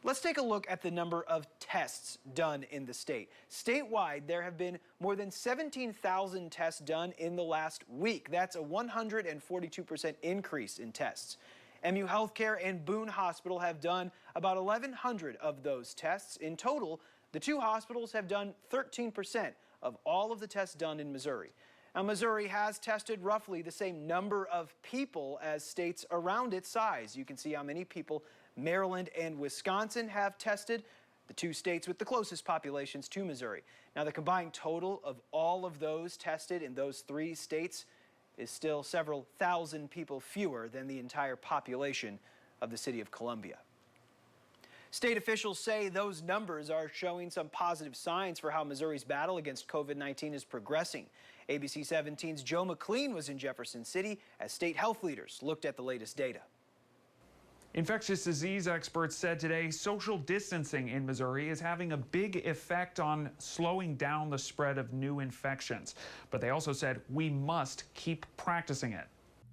Let's take a look at the number of tests done in the state. Statewide, there have been more than 17,000 tests done in the last week. That's a 142% increase in tests. MU Healthcare and Boone Hospital have done about 1,100 of those tests. In total, the two hospitals have done 13% of all of the tests done in Missouri. Now, Missouri has tested roughly the same number of people as states around its size. You can see how many people Maryland and Wisconsin have tested, the two states with the closest populations to Missouri. Now, the combined total of all of those tested in those three states is still several thousand people fewer than the entire population of the city of Columbia. State officials say those numbers are showing some positive signs for how Missouri's battle against COVID-19 is progressing. ABC 17's Joe McLean was in Jefferson City as state health leaders looked at the latest data. Infectious disease experts said today social distancing in Missouri is having a big effect on slowing down the spread of new infections. But they also said we must keep practicing it.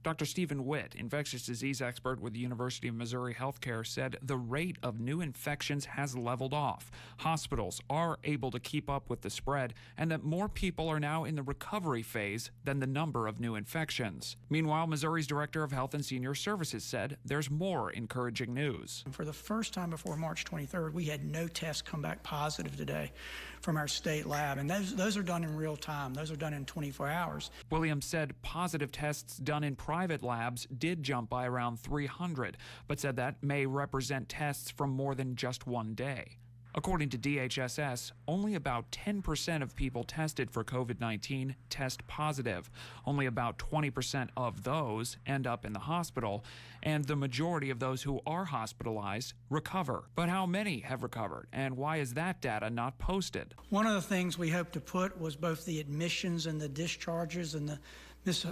Dr. Stephen Witt, infectious disease expert with the University of Missouri Healthcare, said the rate of new infections has leveled off. Hospitals are able to keep up with the spread, and that more people are now in the recovery phase than the number of new infections. Meanwhile, Missouri's Director of Health and Senior Services said there's more encouraging news. For the first time before March 23rd, we had no tests come back positive today from our state lab, and those are done in real time. Those are done in 24 hours. Williams said positive tests done in private labs did jump by around 300, but said that may represent tests from more than just one day. According to DHSS, only about 10% of people tested for COVID-19 test positive. Only about 20% of those end up in the hospital, and the majority of those who are hospitalized recover. But how many have recovered, and why is that data not posted? One of the things we hoped to put was both the admissions and the discharges, and the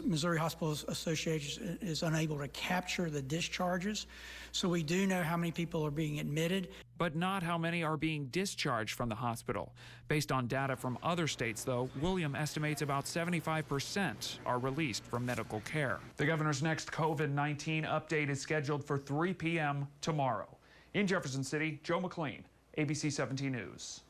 Missouri Hospital Association is unable to capture the discharges. So we do know how many people are being admitted, but not how many are being discharged from the hospital. Based on data from other states, though, William estimates about 75% are released from medical care. The governor's next COVID-19 update is scheduled for 3 p.m. tomorrow. In Jefferson City, Joe McLean, ABC 17 News.